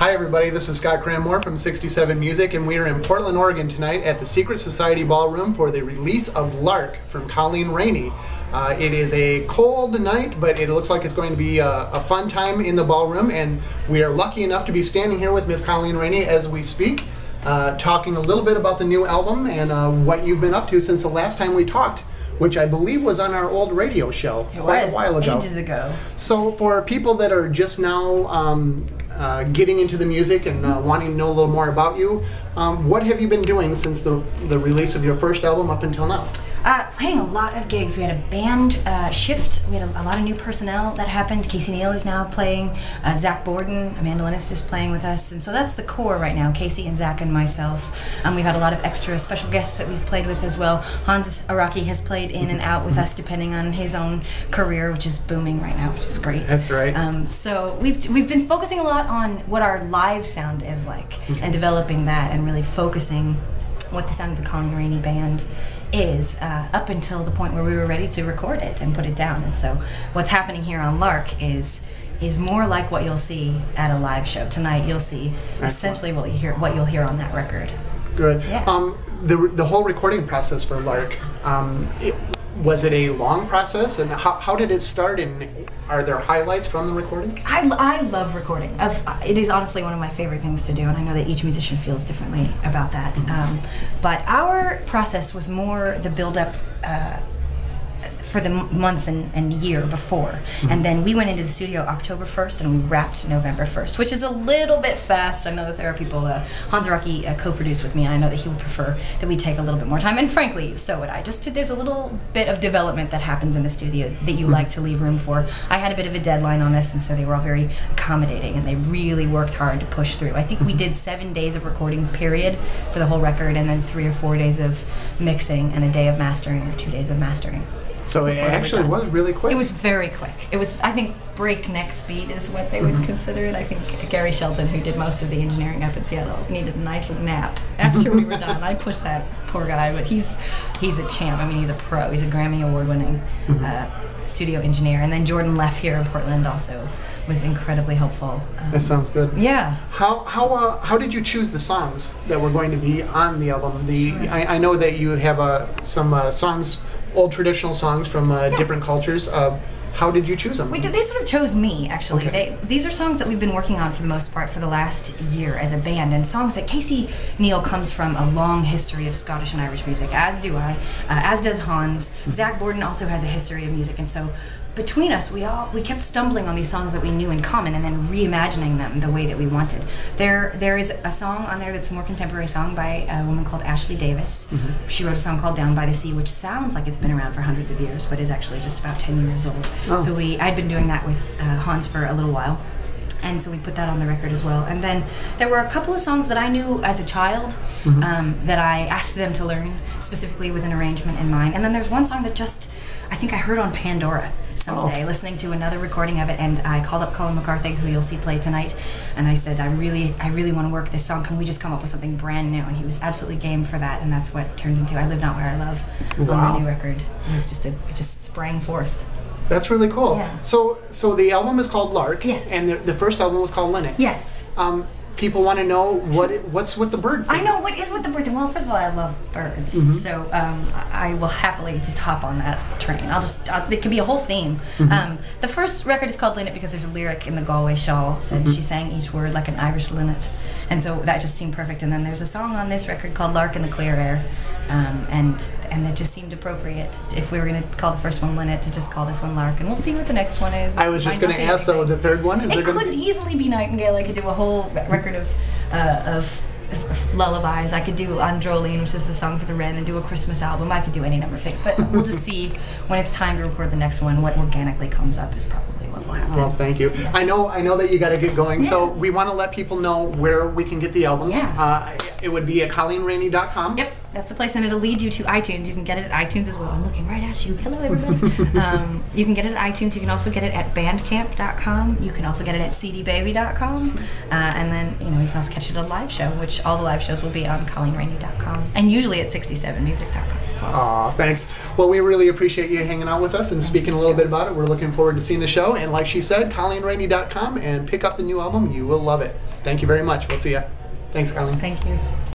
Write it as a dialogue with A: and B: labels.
A: Hi everybody, this is Scott Cranmore from 67 Music, and we are in Portland, Oregon tonight at the Secret Society Ballroom for the release of Lark from Colleen Raney. It is a cold night, but it looks like it's going to be a fun time in the ballroom, and we are lucky enough to be standing here with Miss Colleen Raney as we speak, talking a little bit about the new album and what you've been up to since the last time we talked, which I believe was on our old radio show quite a while ago.
B: Ages ago.
A: So for people that are just now getting into the music and wanting to know a little more about you, what have you been doing since the release of your first album up until now?
B: Playing a lot of gigs. We had a band shift. We had a lot of new personnel that happened. Casey Neal is now playing. Zach Borden, a mandolinist, is playing with us. And so that's the core right now, Casey and Zach and myself. We've had a lot of extra special guests that we've played with as well. Hans Araki has played in and out with us depending on his own career, which is booming right now, which is great.
A: That's right.
B: So we've been focusing a lot on what our live sound is like, and developing that and really focusing what the sound of the Colleen Raney band is up until the point where we were ready to record it and put it down. And so what's happening here on Lark is more like what you'll see at a live show. Tonight you'll see essentially what you'll hear on that record.
A: Good.
B: Yeah.
A: The whole recording process for Lark, was it a long process, and how did it start, and are there highlights from the recordings?
B: I love recording. It is honestly one of my favorite things to do, and I know that each musician feels differently about that. But our process was more the build-up for the month and year before. And then we went into the studio October 1st and we wrapped November 1st, which is a little bit fast. I know that there are people, Hans Araki co-produced with me, and I know that he would prefer that we take a little bit more time, and frankly, so would I. There's a little bit of development that happens in the studio that you like to leave room for. I had a bit of a deadline on this, and so they were all very accommodating, and they really worked hard to push through. I think we did 7 days of recording period for the whole record, and then 3 or 4 days of mixing, and a day of mastering, or 2 days of mastering.
A: So it actually was really quick.
B: It was very quick. It was, I think, breakneck speed is what they would consider it. I think Gary Shelton, who did most of the engineering up in Seattle, needed a nice nap after we were done. I pushed that poor guy, but he's a champ. I mean, he's a pro. He's a Grammy Award-winning studio engineer. And then Jordan Leff here in Portland also was incredibly helpful.
A: That sounds good.
B: Yeah.
A: How did you choose the songs that were going to be on the album? I know that you have some songs, old traditional songs from different cultures. How did you choose them?
B: They sort of chose me, actually.
A: Okay.
B: These are songs that we've been working on for the most part for the last year as a band, and songs that Casey Neal comes from a long history of Scottish and Irish music, as do I, as does Hans. Zach Borden also has a history of music, and so between us, we kept stumbling on these songs that we knew in common and then reimagining them the way that we wanted. There is a song on there that's a more contemporary song by a woman called Ashley Davis. She wrote a song called Down by the Sea, which sounds like it's been around for hundreds of years, but is actually just about 10 years old. Oh. So I'd been doing that with Hans for a little while. And so we put that on the record as well. And then there were a couple of songs that I knew as a child that I asked them to learn, specifically with an arrangement in mind. And then there's one song that I think I heard on Pandora someday, listening to another recording of it, and I called up Colin McCarthy, who you'll see play tonight, and I said, I really want to work this song. Can we just come up with something brand new? And he was absolutely game for that, and that's what it turned into I Live Not Where I Love on the new record. It just sprang forth.
A: That's really cool.
B: Yeah.
A: So the album is called Lark.
B: Yes.
A: And the first album was called Linnet.
B: Yes.
A: People want to know what's with the bird thing.
B: I know, what is with the bird thing? Well, first of all, I love birds, so I will happily just hop on that train. It could be a whole theme. The first record is called Linnet because there's a lyric in the Galway Shawl said she sang each word like an Irish linnet, and so that just seemed perfect. And then there's a song on this record called Lark in the Clear Air, and it just seemed appropriate if we were going to call the first one Linnet to just call this one Lark, and we'll see what the next one is.
A: I was just going to ask, so the third one?
B: It could easily be Nightingale. I could do a whole record of lullabies. I could do Androlene, which is the song for the wren, and do a Christmas album. I could do any number of things, but we'll just see when it's time to record the next one. What organically comes up is probably what will happen.
A: Well, thank you.
B: Yeah.
A: I know that you got to get going, so we want to let people know where we can get the albums.
B: Yeah.
A: It would be at ColleenRaney.com.
B: Yep, that's the place, and it'll lead you to iTunes. You can get it at iTunes as well. I'm looking right at you. Hello, everybody. You can get it at iTunes. You can also get it at Bandcamp.com. You can also get it at CDBaby.com. And then, you can also catch it at a live show, which all the live shows will be on ColleenRaney.com. And usually at 67music.com as well.
A: Aw, thanks. Well, we really appreciate you hanging out with us and speaking a little bit about it. We're looking forward to seeing the show. And like she said, ColleenRaney.com, and pick up the new album. You will love it. Thank you very much. We'll see ya. Thanks, Colleen.
B: Thank you.